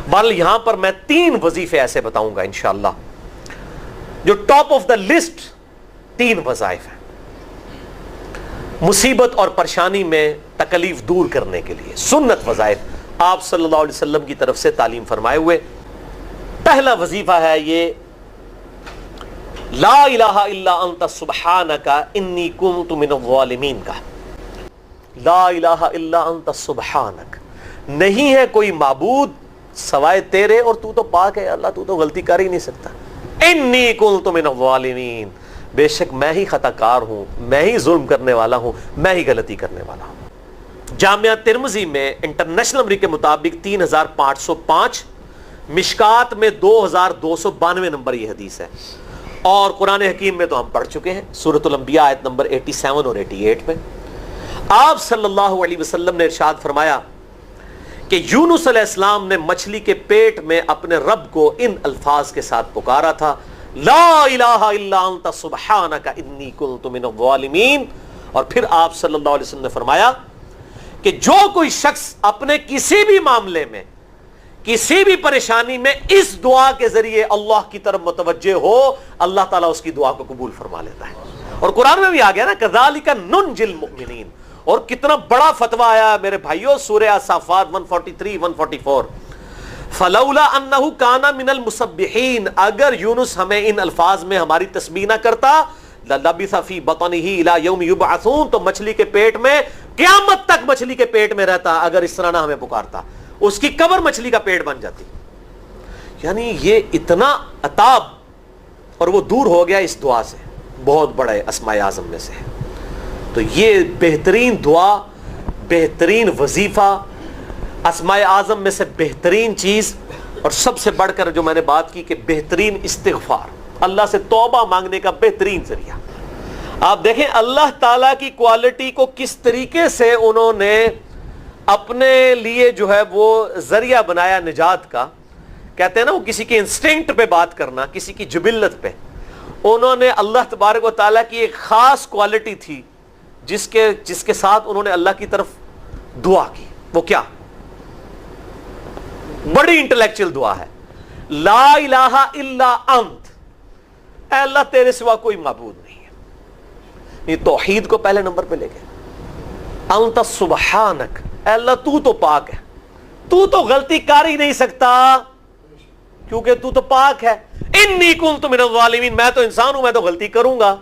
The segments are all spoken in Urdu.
بہرحال یہاں پر میں 3 وظیفے ایسے بتاؤں گا انشاءاللہ جو ٹاپ آف دا لسٹ 3 وظائف ہیں مصیبت اور پریشانی میں تکلیف دور کرنے کے لیے، سنت وظائف آپ صلی اللہ علیہ وسلم کی طرف سے تعلیم فرمائے ہوئے۔ پہلا وظیفہ ہے یہ لا الہ الا انت سبحانک انی کنت من الظالمین کا۔ لا الہ الا انت سبحانک، نہیں ہے کوئی معبود سوائے تیرے اور تو تو پاک ہے اللہ، تو تو غلطی کر ہی نہیں سکتا۔ انی کنت من الظالمین، بے شک میں ہی خطا کار ہوں، میں ہی ظلم کرنے والا ہوں، میں ہی غلطی کرنے والا ہوں۔ جامعہ ترمذی میں انٹرنیشنل نمبر کے مطابق 3505، مشکات میں 2292 نمبر یہ حدیث ہے، اور قرآن حکیم میں تو ہم پڑھ چکے ہیں سورۃ الانبیاء آیت نمبر 87 اور 88 میں آپ صلی اللہ علیہ وسلم نے ارشاد فرمایا کہ یونس علیہ السلام نے مچھلی کے پیٹ میں اپنے رب کو ان الفاظ کے ساتھ پکارا تھا، لا الہ الا انت سبحانک انی کنت من الظالمین۔ اور پھر آپ صلی اللہ علیہ وسلم نے فرمایا کہ جو کوئی شخص اپنے کسی بھی معاملے میں، کسی بھی پریشانی میں اس دعا کے ذریعے اللہ کی طرف متوجہ ہو، اللہ تعالیٰ اس کی دعا کو قبول فرما لیتا ہے۔ اور قرآن میں بھی آ گیا نا کذالک ننجی المؤمنین، اور کتنا بڑا فتویٰ آیا میرے بھائیوں سورہ الصافات 143 144، فلولا انہ کان من المسبحین، اگر یونس ہمیں ان الفاظ میں ہماری تسبیح نہ کرتا للبث فی بطنہ الی یوم یبعثون، تو مچھلی کے پیٹ میں قیامت تک مچھلی کے پیٹ میں رہتا اگر اس طرح نہ ہمیں پکارتا، اس کی قبر مچھلی کا پیٹ بن جاتی۔ یعنی یہ اتنا عطاب، اور وہ دور ہو گیا اس دعا سے، بہت بڑے اسماء اعظم میں سے ہے۔ تو یہ بہترین دعا، بہترین وظیفہ، اسماء اعظم میں سے بہترین چیز، اور سب سے بڑھ کر جو میں نے بات کی کہ بہترین استغفار، اللہ سے توبہ مانگنے کا بہترین ذریعہ۔ آپ دیکھیں اللہ تعالیٰ کی کوالٹی کو کس طریقے سے انہوں نے اپنے لیے جو ہے وہ ذریعہ بنایا نجات کا۔ کہتے ہیں نا وہ کسی کے انسٹنکٹ پہ بات کرنا، کسی کی جبلت پہ، انہوں نے اللہ تبارک و تعالیٰ کی ایک خاص کوالٹی تھی جس کے ساتھ انہوں نے اللہ کی طرف دعا کی۔ وہ کیا؟ بڑی انٹلیکچوئل دعا ہے، لا الہ الا انت، اے اللہ تیرے سوا کوئی معبود نہیں ہے۔ یہ توحید کو پہلے نمبر پہ لے گئے۔ انت سبحانک، اے اللہ تو پاک ہے، تو غلطی کر ہی نہیں سکتا کیونکہ تو پاک ہے۔ انی کنت من الظالمین، میں تو انسان ہوں، میں تو غلطی کروں گا۔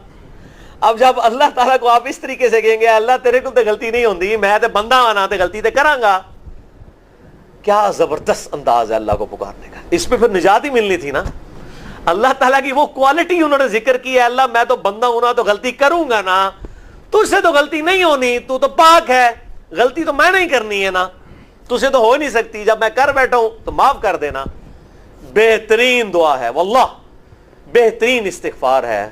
اب جب اللہ تعالیٰ کو آپ اس طریقے سے کہیں گے اللہ تیرے کو تو غلطی نہیں ہوندی، میں تو بندہ آنا تو غلطی تو کراں گا، کیا زبردست انداز ہے اللہ کو پکارنے کا۔ اس پہ پھر نجات ہی ملنی تھی نا۔ اللہ تعالیٰ کی وہ کوالٹی انہوں نے ذکر کی ہے، اللہ میں تو بندہ ہوں نا تو غلطی کروں گا نا، تجھ سے تو غلطی نہیں ہونی، تو پاک ہے، غلطی تو میں نہیں کرنی ہے نا، تجھ سے تو ہو نہیں سکتی، جب میں کر بیٹھا ہوں تو معاف کر دینا۔ بہترین دعا ہے واللہ، بہترین استغفار ہے۔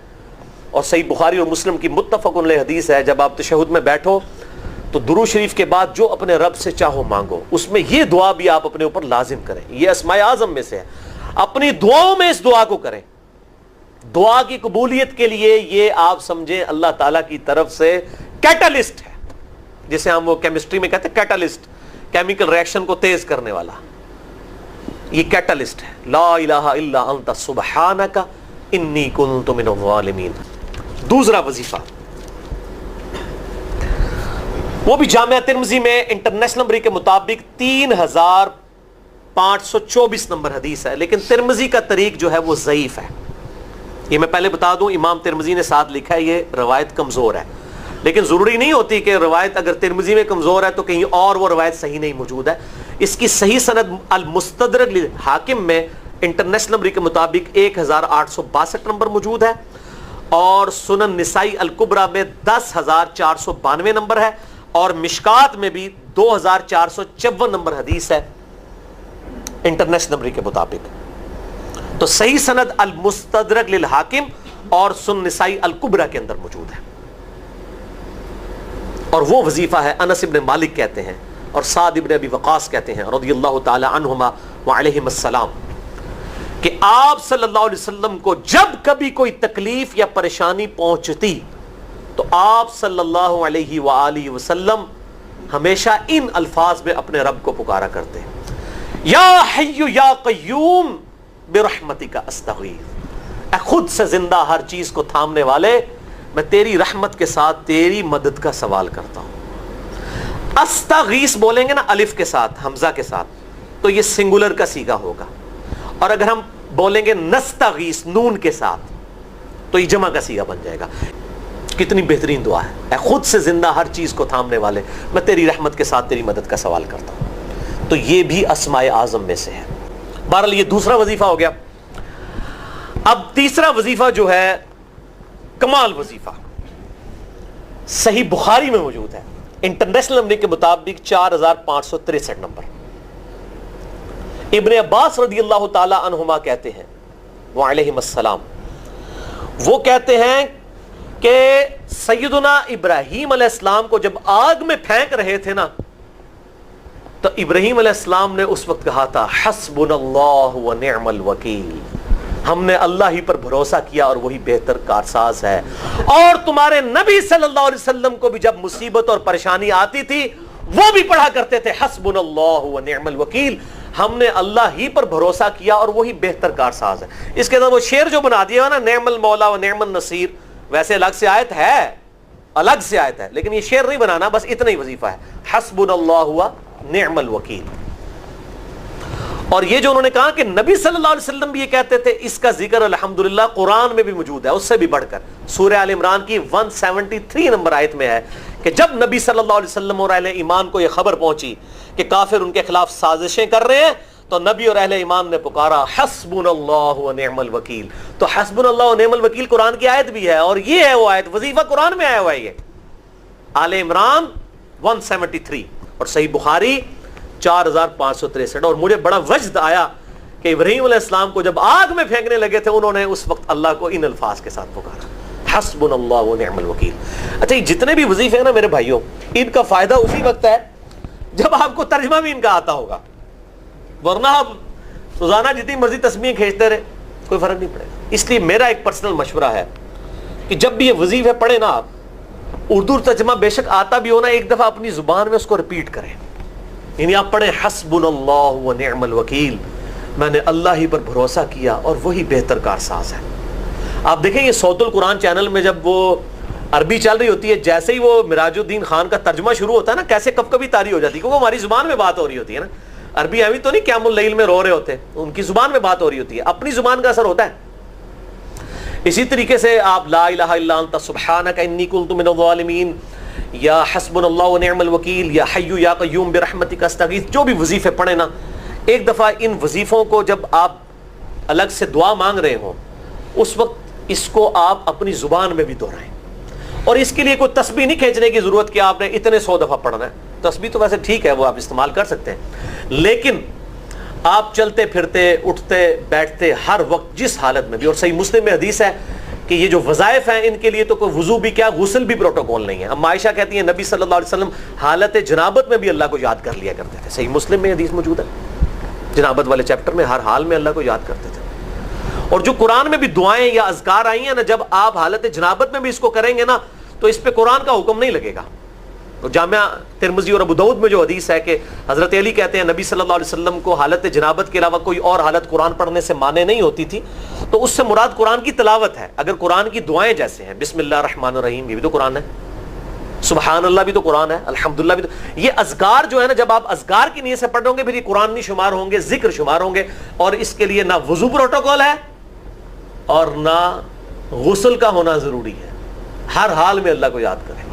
اور صحیح بخاری اور مسلم کی متفق علیہ حدیث ہے، جب آپ تشہد میں بیٹھو تو درود شریف کے بعد جو اپنے رب سے چاہو مانگو، اس میں یہ دعا بھی آپ اپنے اوپر لازم کریں۔ یہ اسماء اعظم میں سے ہے، اپنی دعاؤں میں اس دعا کو کریں۔ دعا کی قبولیت کے لیے یہ آپ سمجھیں اللہ تعالیٰ کی طرف سے کیٹلسٹ ہے، جسے ہم وہ کیمسٹری میں کہتے ہیں کیٹلسٹ، کیمیکل ریئیکشن کو تیز کرنے والا، یہ کیٹلسٹ ہے۔ لا الہ الا انت سبحانک انی کنت من الظالمین۔ دوسرا وظیفہ وہ بھی جامعہ ترمذی میں انٹرنیشنل نمبر کے مطابق 3524 نمبر حدیث ہے، لیکن ترمذی کا طریق جو ہے وہ ضعیف ہے۔ یہ میں پہلے بتا دوں، امام ترمذی نے ساتھ لکھا ہے یہ روایت کمزور ہے، لیکن ضروری نہیں ہوتی کہ روایت اگر ترمذی میں کمزور ہے تو کہیں اور وہ روایت صحیح نہیں موجود ہے۔ اس کی صحیح سند المستدرک للحاکم میں انٹرنیشنل نمبر کے مطابق 1862 نمبر موجود ہے، اور سنن نسائی الکبریٰ میں 10492 نمبر ہے، اور مشکات میں بھی 2454 نمبر حدیث ہے انٹرنیشنل نمبر کے مطابق۔ تو صحیح سند المستدرک للحاکم اور سنن نسائی الکبریٰ کے اندر موجود ہے۔ اور وہ وظیفہ ہے انس ابن مالک کہتے ہیں اور سعد ابن ابی وقاص کہتے ہیں رضی اللہ تعالی عنہما وعلیہم السلام کہ آپ صلی اللہ علیہ وسلم کو جب کبھی کوئی تکلیف یا پریشانی پہنچتی تو آپ صلی اللہ علیہ وآلہ وسلم ہمیشہ ان الفاظ میں اپنے رب کو پکارا کرتے ہیں۔ یا حی یا قیوم برحمتک استغیث، اے خود سے زندہ ہر چیز کو تھامنے والے، میں تیری رحمت کے ساتھ تیری مدد کا سوال کرتا ہوں۔ استغیث بولیں گے نا الف کے ساتھ، حمزہ کے ساتھ، تو یہ سنگولر کا صیغہ ہوگا، اور اگر ہم بولیں گے نستغیث نون کے ساتھ تو یہ جمع کا صیغہ بن جائے گا۔ کتنی بہترین دعا ہے، اے خود سے زندہ ہر چیز کو تھامنے والے، میں تیری رحمت کے ساتھ تیری مدد کا سوال کرتا ہوں۔ تو یہ بھی اسماء اعظم میں سے ہے۔ بہرحال یہ دوسرا وظیفہ ہو گیا۔ اب تیسرا وظیفہ جو ہے کمال وظیفہ، صحیح بخاری میں موجود ہے، انٹرنیشنل نمبر کے مطابق 4563 نمبر۔ ابن عباس رضی اللہ تعالی عنہما کہتے ہیں وعلیہم السلام، وہ کہتے ہیں کہ سیدنا ابراہیم علیہ السلام کو جب آگ میں پھینک رہے تھے نا، تو ابراہیم علیہ السلام نے اس وقت کہا تھا حسبنا اللہ ونعم الوکیل، ہم نے اللہ ہی پر بھروسہ کیا اور وہی بہتر کارساز ہے۔ اور تمہارے نبی صلی اللہ علیہ وسلم کو بھی جب مصیبت اور پریشانی آتی تھی وہ بھی پڑھا کرتے تھے حسبنا اللہ ونعم الوکیل، ہم نے اللہ ہی پر بھروسہ کیا اور وہی بہتر کارساز ہے۔ اس کے اندر وہ شعر جو بنا دیا نا، نعم المولا و نعم النصیر، ویسے الگ سے آیت ہے، الگ سے آیت ہے، لیکن یہ شعر نہیں بنانا، بس اتنا ہی وظیفہ ہے، حسبنا اللہ و نعم الوکیل۔ اور یہ جو انہوں نے کہا کہ نبی صلی اللہ علیہ وسلم بھی یہ کہتے تھے، اس کا ذکر الحمدللہ قرآن میں بھی موجود ہے، اس سے بھی بڑھ کر سورہ آل عمران کی 173 نمبر آیت میں ہے کہ جب نبی صلی اللہ علیہ وسلم اور اہل ایمان کو یہ خبر پہنچی کہ کافر ان کے خلاف سازشیں کر رہے ہیں، تو نبی اور اہل ایمان نے پکارا حسبنا اللہ و نعم الوکیل۔ تو حسبنا اللہ و نعم الوکیل قرآن کی آیت بھی ہے، اور یہ ہے وہ آیت، وظیفہ قرآن میں آیا ہوا ہے یہ، آل عمران 173 اور صحیح بخاری 4563۔ اور مجھے بڑا وجد آیا کہ ابراہیم علیہ السلام کو جب آگ میں پھینکنے لگے تھے، انہوں نے اس وقت اللہ کو ان الفاظ کے ساتھ پکارا حسبنا اللہ و نعم الوکیل۔ اچھا، یہ جتنے بھی وظیفے ہیں نا میرے بھائیوں، ان کا فائدہ اسی وقت ہے جب آپ کو ترجمہ بھی ان کا آتا ہوگا، ورنہ آپ روزانہ جتنی مرضی تسبیحیں کھینچتے رہے کوئی فرق نہیں پڑے گا۔ اس لیے میرا ایک پرسنل مشورہ ہے کہ جب بھی یہ وظیفے پڑھیں نا آپ، اردو ترجمہ بے شک آتا بھی ہونا، ایک دفعہ اپنی زبان میں اس کو ریپیٹ کریں، یعنی آپ پڑھیں حسبنا اللہ و نعم الوکیل، میں نے اللہ ہی پر بھروسہ کیا اور وہی بہتر کارساز ہے۔ آپ دیکھیں یہ صوت القرآن چینل میں جب وہ عربی چل رہی ہوتی ہے، جیسے ہی وہ مراج الدین خان کا ترجمہ شروع ہوتا ہے نا، کیسے کب کبھی طاری ہو جاتی ہے، کیونکہ ہماری زبان میں بات ہو رہی ہوتی ہے نا، عربی ایویں تو نہیں قیام اللیل میں رو رہے ہوتے، ان کی زبان میں بات ہو رہی ہوتی ہے، اپنی زبان کا اثر ہوتا ہے۔ اسی طریقے سے آپ لا الہ الا انت سبحانک انی کنت من الظالمین، یا حسبنا اللہ و نعم الوکیل، یا حی یا قیوم برحمتک استغیث، جو بھی وظیفے پڑھیں نا، ایک دفعہ ان وظیفوں کو جب آپ الگ سے دعا مانگ رہے ہوں، اس وقت اس کو آپ اپنی زبان میں بھی دہرائیں۔ اور اس کے لیے کوئی تسبیح نہیں کھینچنے کی ضرورت کہ آپ نے اتنے 100 دفعہ پڑھنا ہے، تسبیح تو ویسے ٹھیک ہے، وہ آپ استعمال کر سکتے ہیں، لیکن آپ چلتے پھرتے اٹھتے بیٹھتے ہر وقت جس حالت میں بھی، اور صحیح مسلم میں حدیث ہے کہ یہ جو وظائف ہیں ان کے لیے تو کوئی وضو بھی کیا، غسل بھی پروٹوکول نہیں ہے۔ ام عائشہ کہتی ہیں نبی صلی اللہ علیہ وسلم حالت جنابت میں بھی اللہ کو یاد کر لیا کرتے تھے، صحیح مسلم میں حدیث موجود ہے، جنابت والے چیپٹر میں ہر حال میں اللہ کو یاد کرتے تھے۔ اور جو قرآن میں بھی دعائیں یا اذکار آئی ہیں نا، جب آپ حالت جنابت میں بھی اس کو کریں گے نا، تو اس پہ قرآن کا حکم نہیں لگے گا۔ تو جامعہ ترمذی اور ابو داؤد میں جو حدیث ہے کہ حضرت علی کہتے ہیں نبی صلی اللہ علیہ وسلم کو حالت جنابت کے علاوہ کوئی اور حالت قرآن پڑھنے سے مانے نہیں ہوتی تھی، تو اس سے مراد قرآن کی تلاوت ہے۔ اگر قرآن کی دعائیں جیسے ہیں بسم اللہ الرحمن الرحیم، یہ بھی تو قرآن ہے، سبحان اللہ بھی تو قرآن ہے، الحمدللہ بھی تو، یہ اذکار جو ہے نا، جب آپ اذکار کی نیت سے پڑھ ہوں گے پھر یہ قرآن نہیں شمار ہوں گے، ذکر شمار ہوں گے، اور اس کے لیے نہ وضو پروٹوکول ہے اور نہ غسل کا ہونا ضروری ہے، ہر حال میں اللہ کو یاد کریں۔